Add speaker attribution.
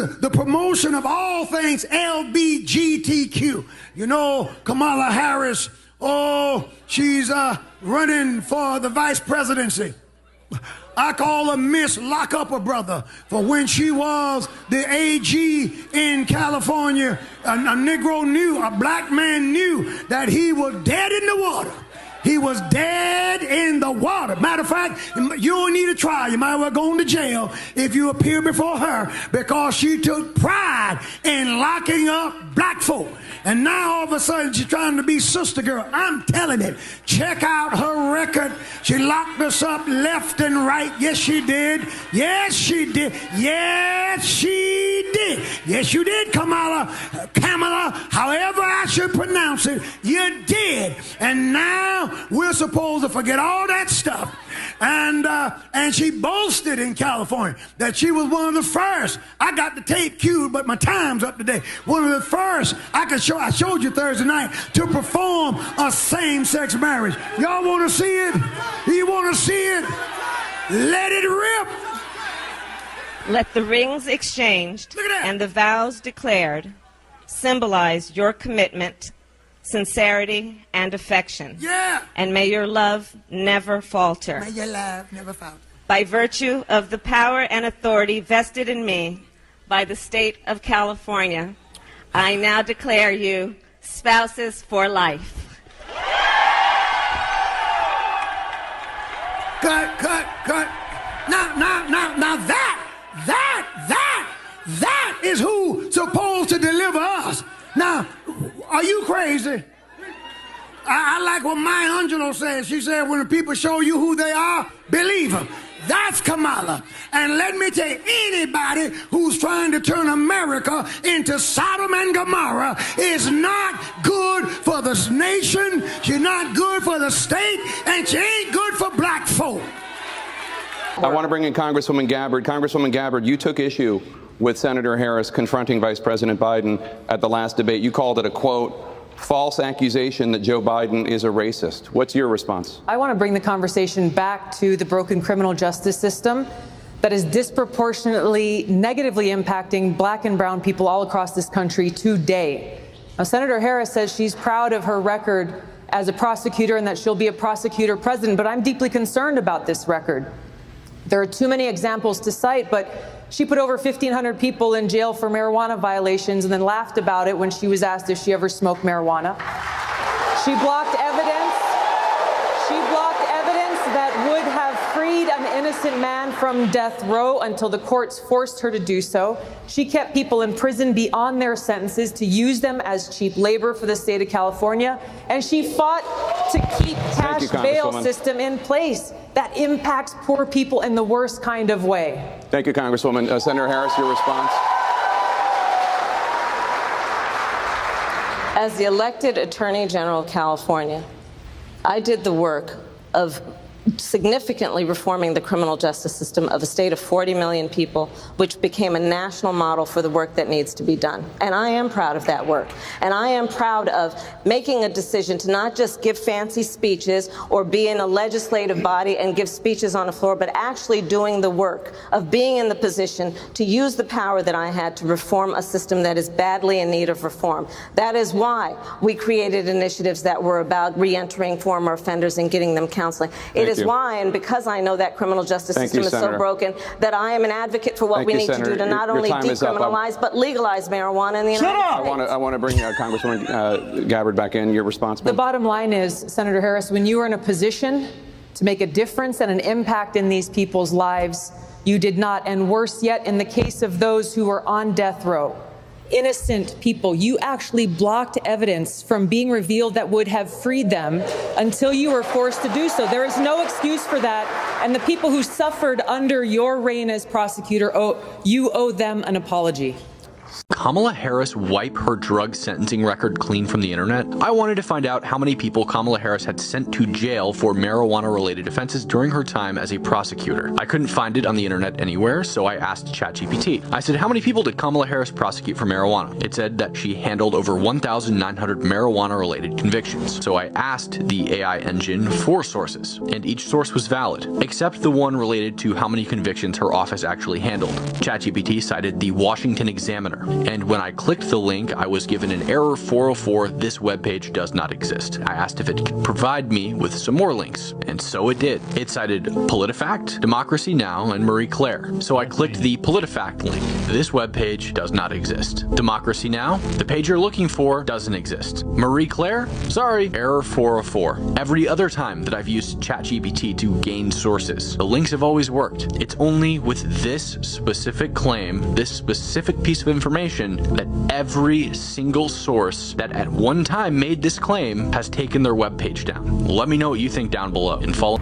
Speaker 1: to the promotion of all things LBGTQ. You know, Kamala Harris, she's running for the vice presidency. I call her Miss Lock Up a Brother, for when she was the AG in California, a Negro knew, a black man knew that he was dead in the water. He was dead in the water. Matter of fact, you don't need a trial. You might well go into jail if you appear before her, because she took pride in locking up black folk. And now all of a sudden she's trying to be sister girl. I'm telling it. Check out her record. She locked us up left and right. Yes, she did. Yes, she did. Yes, she did. Yes, you did, Kamala, however I should pronounce it, you did. And now we're supposed to forget all that stuff. And she boasted in California that she was one of the first. I got the tape cued, but my time's up to date. One of the first I showed you Thursday night to perform a same-sex marriage. Y'all want to see it? You want to see it? Let it rip.
Speaker 2: Let the rings exchanged and the vows declared symbolize your commitment, sincerity, and affection.
Speaker 1: Yeah.
Speaker 2: And may your love never falter.
Speaker 1: May your love never falter.
Speaker 2: By virtue of the power and authority vested in me by the state of California, I now declare you spouses for life.
Speaker 1: Cut. Now that is who's supposed to deliver us. Now, are you crazy? I like what Maya Angelou said. She said, when the people show you who they are, believe them. That's Kamala. And let me tell you, anybody who's trying to turn America into Sodom and Gomorrah is not good for the nation, she's not good for the state, and she ain't good for black folk.
Speaker 3: I want to bring in Congresswoman Gabbard. Congresswoman Gabbard, you took issue with Senator Harris confronting Vice President Biden at the last debate. You called it a, quote, false accusation that Joe Biden is a racist. What's your response?
Speaker 4: I want to bring the conversation back to the broken criminal justice system that is disproportionately negatively impacting black and brown people all across this country today. Now, Senator Harris says she's proud of her record as a prosecutor and that she'll be a prosecutor president, but I'm deeply concerned about this record. There are too many examples to cite, but she put over 1,500 people in jail for marijuana violations and then laughed about it when she was asked if she ever smoked marijuana. She blocked evidence. She blocked evidence that would have freed an innocent man from death row until the courts forced her to do so. She kept people in prison beyond their sentences to use them as cheap labor for the state of California. And she fought to keep cash bail system in place. That impacts poor people in the worst kind of way.
Speaker 3: Thank you, Congresswoman. Senator Harris, your response.
Speaker 2: As the elected Attorney General of California, I did the work of significantly reforming the criminal justice system of a state of 40 million people, which became a national model for the work that needs to be done. And I am proud of that work. And I am proud of making a decision to not just give fancy speeches or be in a legislative body and give speeches on the floor, but actually doing the work of being in the position to use the power that I had to reform a system that is badly in need of reform. That is why we created initiatives that were about reentering former offenders and getting them counseling. It is why, and because I know that criminal justice system is so broken, that I am an advocate for what we need to do to not only decriminalize, but legalize marijuana in the United States.
Speaker 3: I want to bring Congresswoman Gabbard back in. Your response,
Speaker 4: The bottom line is, Senator Harris, when you are in a position to make a difference and an impact in these people's lives, you did not. And worse yet, in the case of those who are on death row, innocent people, you actually blocked evidence from being revealed that would have freed them until you were forced to do so. There is no excuse for that. And the people who suffered under your reign as prosecutor, you owe them an apology.
Speaker 5: Kamala Harris wipe her drug sentencing record clean from the internet? I wanted to find out how many people Kamala Harris had sent to jail for marijuana-related offenses during her time as a prosecutor. I couldn't find it on the internet anywhere, so I asked ChatGPT. I said, how many people did Kamala Harris prosecute for marijuana? It said that she handled over 1,900 marijuana-related convictions. So I asked the AI engine for sources, and each source was valid, except the one related to how many convictions her office actually handled. ChatGPT cited the Washington Examiner, and when I clicked the link, I was given an error 404, this webpage does not exist. I asked if it could provide me with some more links, and so it did. It cited PolitiFact, Democracy Now!, and Marie Claire. So I clicked the PolitiFact link. This webpage does not exist. Democracy Now!, the page you're looking for doesn't exist. Marie Claire? Sorry, error 404. Every other time that I've used ChatGPT to gain sources, the links have always worked. It's only with this specific claim, this specific piece of information, that every single source that at one time made this claim has taken their webpage down. Let me know what you think down below and follow.